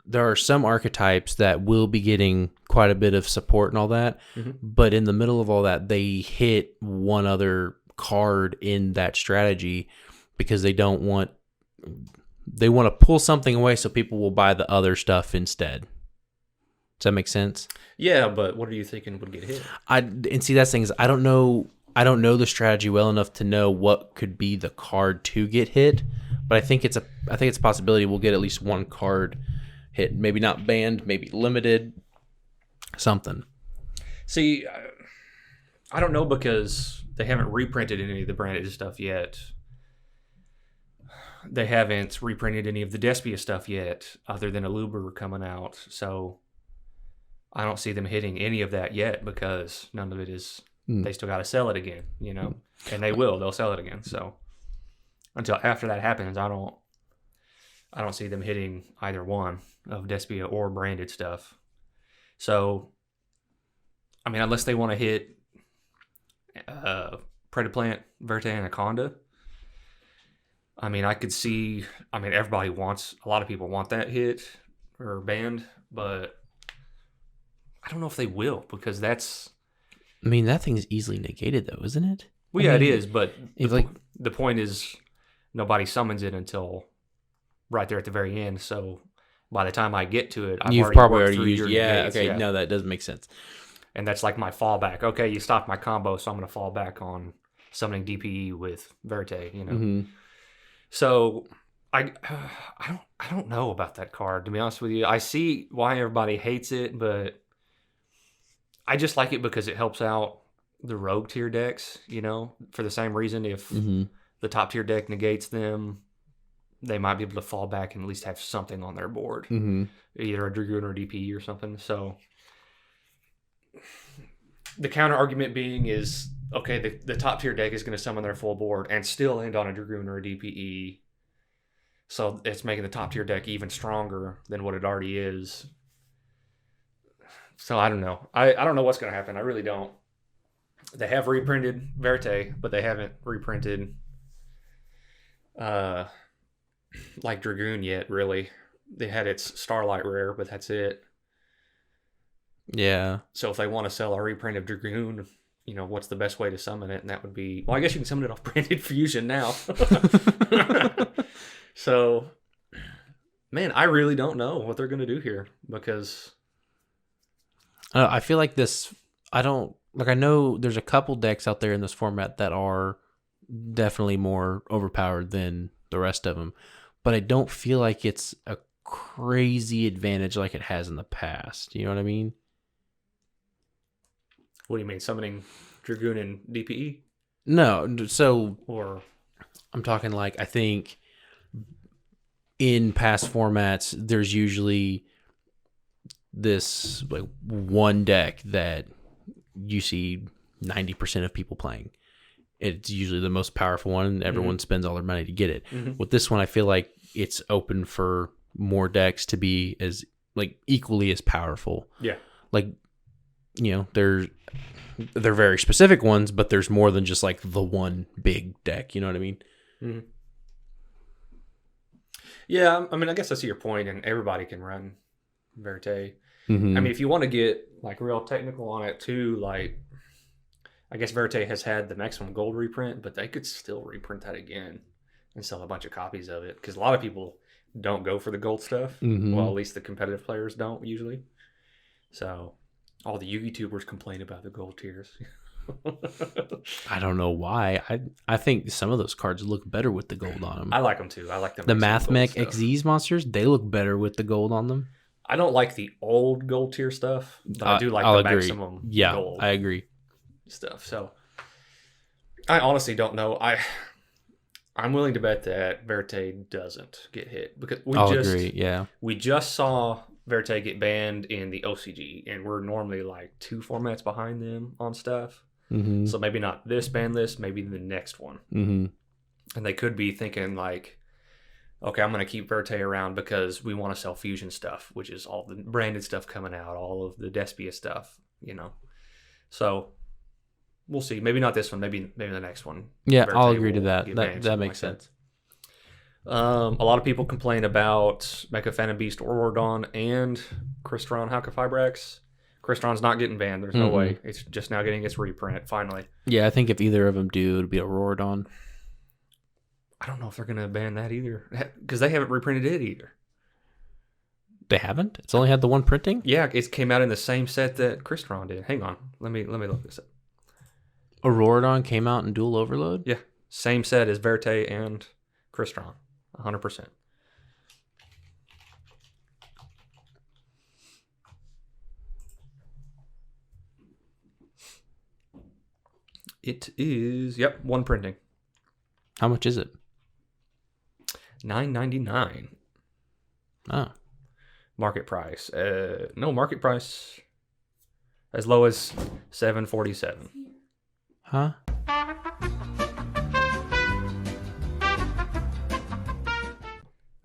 there are some archetypes that will be getting quite a bit of support and all that, but in the middle of all that, they hit one other card in that strategy because they want to pull something away so people will buy the other stuff instead. Does that make sense? Yeah, but what are you thinking would get hit? And see, that's the thing is I don't know the strategy well enough to know what could be the card to get hit, but I think it's a possibility we'll get at least one card hit. Maybe not banned, maybe limited, something. See, I don't know because they haven't reprinted any of the branded stuff yet. They haven't reprinted any of the Despia stuff yet, other than Aluber coming out. So I don't see them hitting any of that yet because none of it is. They still got to sell it again, you know, and they will. They'll sell it again. So until after that happens, I don't see them hitting either one of Despia or branded stuff. So, I mean, unless they want to hit Predaplant, Verte, Anaconda. I mean, I could see. I mean, a lot of people want that hit or banned, but I don't know if they will because that's. I mean, that thing is easily negated, though, isn't it? Well, yeah, it is, but the point is nobody summons it until right there at the very end. So by the time I get to it, You've probably already used it. Yeah, gates, okay. Yeah. No, that doesn't make sense. And that's like my fallback. Okay, you stopped my combo, so I'm going to fall back on summoning DPE with Verte, you know. Mm-hmm. So I don't know about that card, to be honest with you. I see why everybody hates it, but I just like it because it helps out the rogue tier decks, you know, for the same reason. If the top tier deck negates them, they might be able to fall back and at least have something on their board, either a Dragoon or a DPE or something. So the counter argument being is, okay, the top tier deck is going to summon their full board and still end on a Dragoon or a DPE. So it's making the top tier deck even stronger than what it already is. So I don't know. I don't know what's going to happen. I really don't. They have reprinted Verte, but they haven't reprinted like Dragoon yet, really. They had its Starlight rare, but that's it. Yeah. So if they want to sell a reprint of Dragoon, you know, what's the best way to summon it? And that would be, well, I guess you can summon it off branded Fusion now. So, man, I really don't know what they're going to do here because... I feel like this, I know there's a couple decks out there in this format that are definitely more overpowered than the rest of them, but I don't feel like it's a crazy advantage like it has in the past. You know what I mean? What do you mean, summoning Dragoon and DPE? No, so or I'm talking like I think in past formats there's usually this like one deck that you see 90% of people playing. It's usually the most powerful one and everyone spends all their money to get it. With this one, I feel like it's open for more decks to be as like equally as powerful. Yeah. Like, you know, they're very specific ones, but there's more than just like the one big deck. You know what I mean? Mm-hmm. Yeah. I mean, I guess I see your point, and everybody can run Verte. I mean, if you want to get like real technical on it too, like I guess Verte has had the maximum gold reprint, but they could still reprint that again and sell a bunch of copies of it because a lot of people don't go for the gold stuff. Well, at least the competitive players don't usually. So all the Yugi tubers complain about the gold tiers. I don't know why. I think some of those cards look better with the gold on them. I like them too. I like them. The Mathmech XZs monsters, they look better with the gold on them. I don't like the old gold tier stuff, but I do like the maximum gold. I agree. Stuff. So I honestly don't know. I'm willing to bet that Verte doesn't get hit because we just saw Verte get banned in the OCG, and we're normally like 2 formats behind them on stuff. So maybe not this ban list, maybe the next one. And they could be thinking like, okay, I'm going to keep Verte around because we want to sell Fusion stuff, which is all the branded stuff coming out, all of the Despia stuff, you know. So we'll see. Maybe not this one. Maybe the next one. Yeah, Verte I'll agree to that. That makes sense. A lot of people complain about Mecha Phantom Beast Aurorodon and Crystron Halqifibrax. Crystron's not getting banned. There's no way. It's just now getting its reprint, finally. Yeah, I think if either of them do, it would be Aurorodon. I don't know if they're going to ban that either, because they haven't reprinted it either. They haven't? It's only had the one printing? Yeah, it came out in the same set that Crystron did. Hang on. Let me look this up. Aurorodon came out in Dual Overload? Yeah, same set as Verte and Crystron. 100%. It is, yep, one printing. How much is it? $9.99. Oh. Market price. No, market price as low as $7.47. Huh?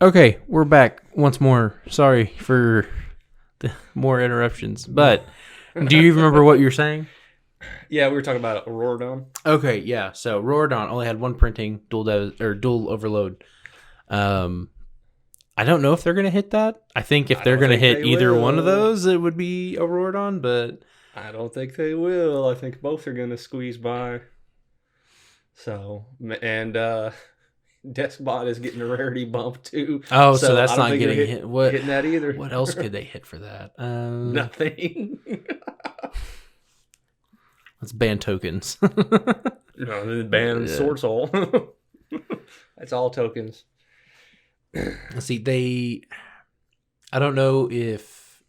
Okay, we're back once more. Sorry for the more interruptions, but do you remember what you're saying? Yeah, we were talking about Aurorodon. Okay, yeah. So Aurorodon only had one printing, dual overload. I don't know if they're gonna hit that. I think if they're gonna hit either one of those, it would be Aurorodon. But I don't think they will. I think both are gonna squeeze by. So and Despot is getting a rarity bump too. Oh, so that's not getting hit. What hitting that either? What else could they hit for that? Nothing. Let's ban tokens. No, then ban Sword Soul. That's all tokens. Let's see, I don't know if,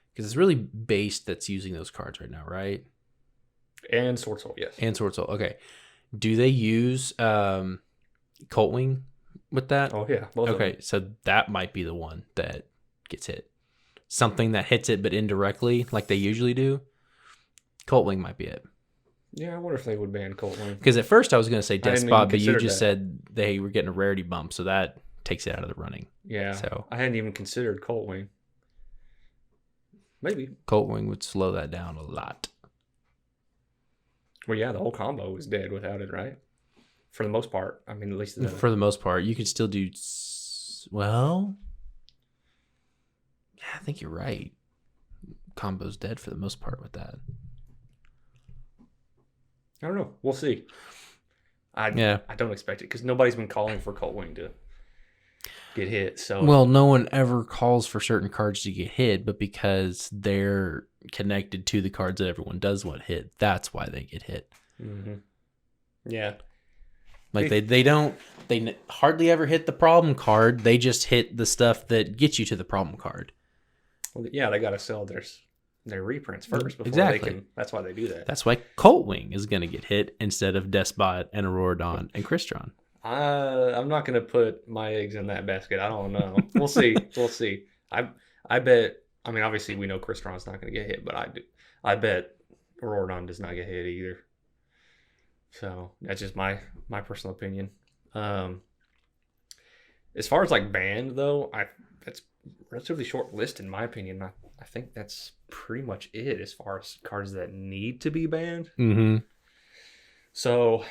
because it's really Based that's using those cards right now, right? And Sword Soul, yes. And Sword Soul, okay. Do they use Coltwing with that? Oh, yeah. Both okay, so that might be the one that gets hit. Something that hits it but indirectly, like they usually do. Coltwing might be it. Yeah, I wonder if they would ban Coltwing. Because at first I was going to say Despot, but you just said they were getting a rarity bump, so that takes it out of the running. Yeah. So I hadn't even considered Coltwing. Maybe. Coltwing would slow that down a lot. Well, yeah, the whole combo was dead without it, right? For the most part. I mean, at least... For the most part. You could still do... Well... Yeah, I think you're right. Combo's dead for the most part with that. I don't know. We'll see. I don't expect it because nobody's been calling for Coltwing to get hit. So well, no one ever calls for certain cards to get hit, but because they're connected to the cards that everyone does want hit, that's why they get hit. Mm-hmm. Yeah, like they hardly ever hit the problem card. They just hit the stuff that gets you to the problem card. Well, yeah, they got to sell their reprints first before exactly. they can. That's why they do that. That's why Coltwing is going to get hit instead of Despot and Aurorodon and Crystron. I'm not going to put my eggs in that basket. I don't know. We'll see. We'll see. I bet. I mean, obviously we know Crystron's not going to get hit, but I bet Aurorodon does not get hit either. So that's just my personal opinion. As far as like banned though, that's relatively short list in my opinion. I think that's pretty much it as far as cards that need to be banned. Mm-hmm. So,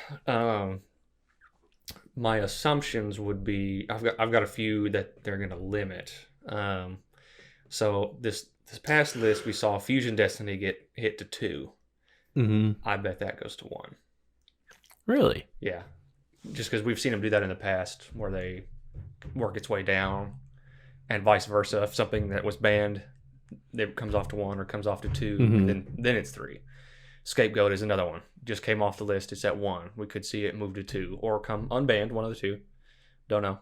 my assumptions would be I've got a few that they're going to limit. So this past list we saw Fusion Destiny get hit to 2. Mm-hmm. I bet that goes to 1. Really? Yeah, just because we've seen them do that in the past where they work its way down, and vice versa. If something that was banned, it comes off to 1 or comes off to 2, mm-hmm. then it's 3. Scapegoat is another one. Just came off the list. It's at 1. We could see it move to 2 or come unbanned. One of the two. Don't know.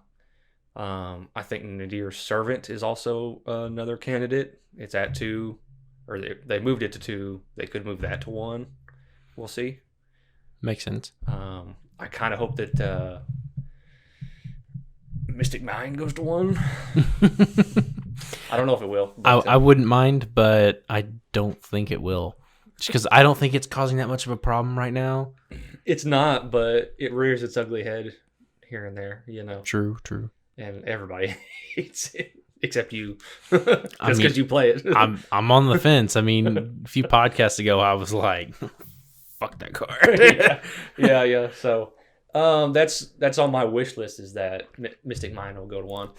I think Nadir's Servant is also another candidate. It's at 2, or they moved it to 2. They could move that to 1. We'll see. Makes sense. I kind of hope that Mystic Mine goes to 1. I don't know if it will. I wouldn't mind, but I don't think it will. Just because I don't think it's causing that much of a problem right now. It's not, but it rears its ugly head here and there, you know. True. And everybody hates it, except you, just because you play it. I'm on the fence. I mean, a few podcasts ago, I was like, "Fuck that card." yeah. So, That's on my wish list. Is that Mystic Mine will go to 1,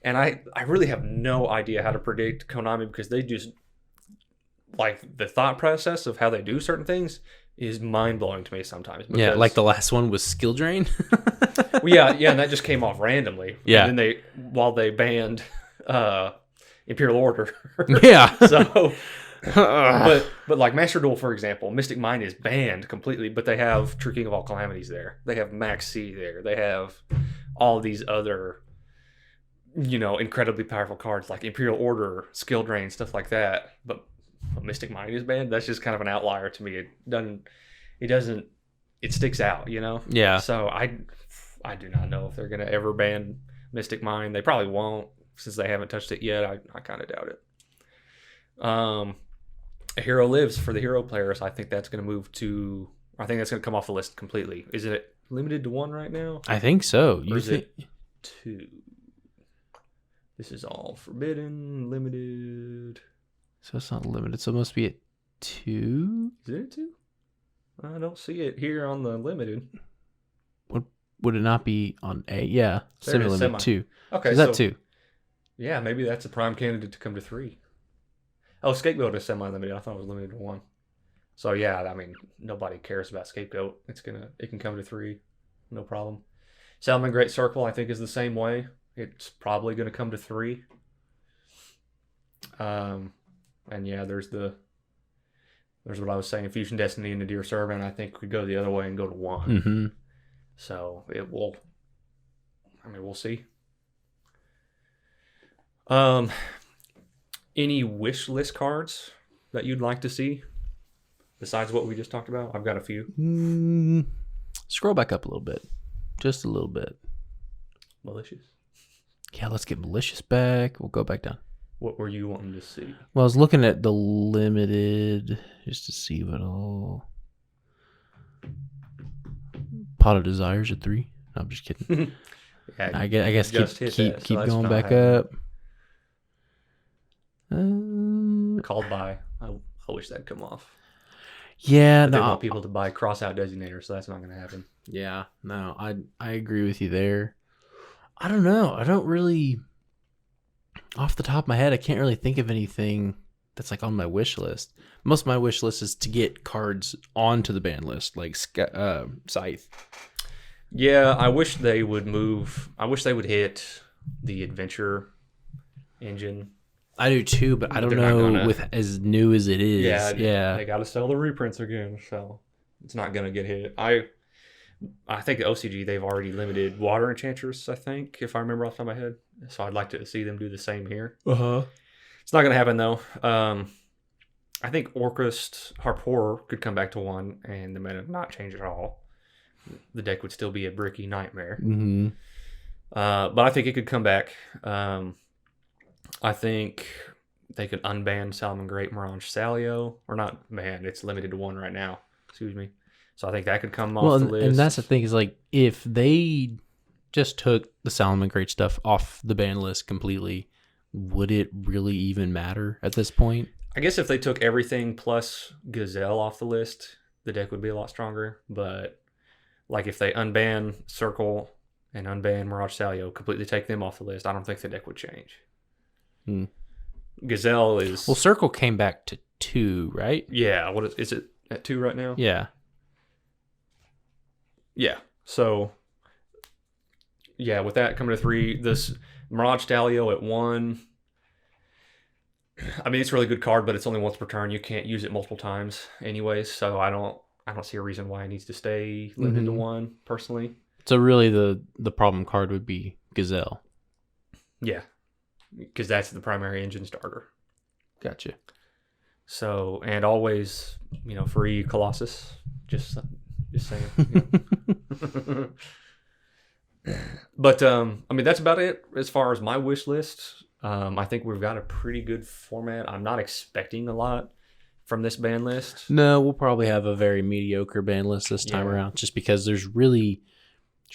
and I really have no idea how to predict Konami because they just like the thought process of how they do certain things is mind blowing to me sometimes. Because, Yeah, like the last one was skill drain. well, yeah, and that just came off randomly. Yeah. And then while they banned Imperial Order. Yeah. So, but like Master Duel, for example, Mystic Mine is banned completely, but they have True King of All Calamities there. They have Max C there. They have all these other, incredibly powerful cards like Imperial Order, Skill Drain, stuff like that. But Mystic Mine is banned. That's just kind of an outlier to me. It sticks out, Yeah. So I do not know if they're going to ever ban Mystic Mine. They probably won't since they haven't touched it yet. I kind of doubt it. A Hero Lives for the hero players. I think that's going to I think that's going to come off the list completely. Is it limited to 1 right now? I think so. Or is it 2? This is all forbidden, limited. So it's not limited. So it must be at 2. Is it 2? I don't see it here on the limited. Would it not be on A? Yeah, semi-limited 2. Okay, is that 2? Yeah, maybe that's a prime candidate to come to 3. Oh, Scapegoat is semi-limited. I thought it was limited to 1. So yeah, I mean, nobody cares about Scapegoat. It can come to 3, no problem. Salmon Great Circle, I think, is the same way. It's probably going to come to 3. And yeah, there's what I was saying, Fusion Destiny and the Dear Servant. I think could go the other way and go to 1. Mm-hmm. So we'll see. Any wish list cards that you'd like to see besides what we just talked about? I've got a few. Scroll back up a little bit. Just a little bit. Malicious. Yeah, let's get Malicious back. We'll go back down. What were you wanting to see? Well, I was looking at the limited just to see what all. Pot of Desires at 3. No, I'm just kidding. Yeah, I guess keep going back up. Called by. I wish that'd come off. Yeah, I want people to buy Crossout Designator, so that's not going to happen. Yeah, no, I agree with you there. I don't know. I don't really, off the top of my head, I can't really think of anything that's like on my wish list. Most of my wish list is to get cards onto the ban list, like Scythe. Yeah, I wish they would hit the adventure engine. I do too, but I don't know with as new as it is. Yeah. They got to sell the reprints again, so it's not going to get hit. I think the OCG, they've already limited Water Enchantress, I think, if I remember off the top of my head. So I'd like to see them do the same here. Uh-huh. It's not going to happen, though. I think Orcust Harporer could come back to 1 and the meta not change at all. The deck would still be a bricky nightmare. Mm-hmm. But I think it could come back. I think they could unban Salmon Great Mirage Salio. Or not ban, it's limited to 1 right now. Excuse me. So I think that could come off the list. And that's the thing is like if they just took the Salmon Great stuff off the ban list completely, would it really even matter at this point? I guess if they took everything plus Gazelle off the list, the deck would be a lot stronger. But like if they unban Circle and unban Mirage Salio, completely take them off the list, I don't think the deck would change. Gazelle is... Well, Circle came back to 2, right? Yeah. What is it at 2 right now? Yeah. Yeah. So, yeah, with that coming to 3, this Mirage Stalio at 1. I mean, it's a really good card, but it's only once per turn. You can't use it multiple times anyways, so I don't see a reason why it needs to stay limited to 1, personally. So really the problem card would be Gazelle. Yeah. Because that's the primary engine starter. Gotcha. So, and always, free Colossus. Just saying. But I mean, that's about it as far as my wish list. I think we've got a pretty good format. I'm not expecting a lot from this ban list. No, we'll probably have a very mediocre ban list this time around, just because there's really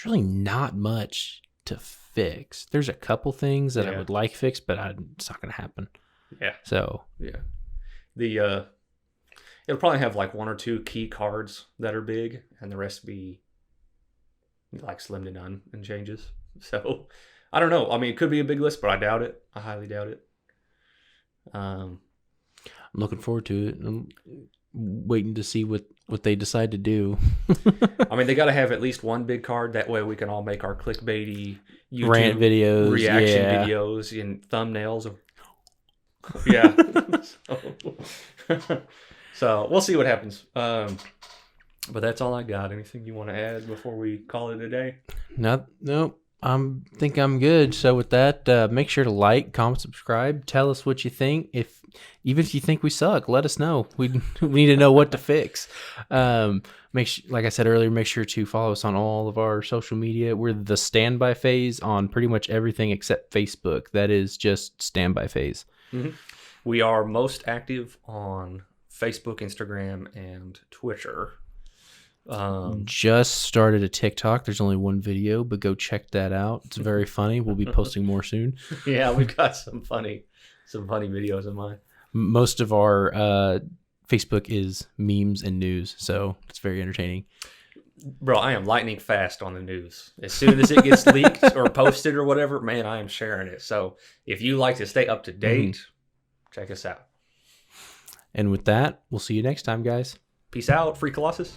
not much to fix. There's a couple things that I would like fixed, but it's not going to happen. Yeah. So yeah, it'll probably have like 1 or 2 key cards that are big, and the rest be like slim to none and changes. So I don't know. I mean, it could be a big list, but I doubt it. I highly doubt it. I'm looking forward to it. I'm waiting to see what they decide to do. I mean, they got to have at least one big card. That way we can all make our clickbaity YouTube rant videos, reaction videos, and thumbnails. Yeah. So we'll see what happens. But that's all I got. Anything you want to add before we call it a day? No. Think I'm good. So with that, make sure to like, comment, subscribe. Tell us what you think. Even if you think we suck, let us know. We need to know what to fix. Like I said earlier, make sure to follow us on all of our social media. We're the Standby Phase on pretty much everything except Facebook. That is just Standby Phase. Mm-hmm. We are most active on Facebook, Instagram, and Twitter. Just started a TikTok. There's only one video, but go check that out. It's very funny. We'll be posting more soon. Yeah, we've got some funny videos in mind. Most of our Facebook is memes and news, so it's very entertaining. Bro, I am lightning fast on the news. As soon as it gets leaked or posted or whatever, man, I am sharing it. So if you like to stay up to date, check us out. And with that, we'll see you next time, guys. Peace out, Free Colossus.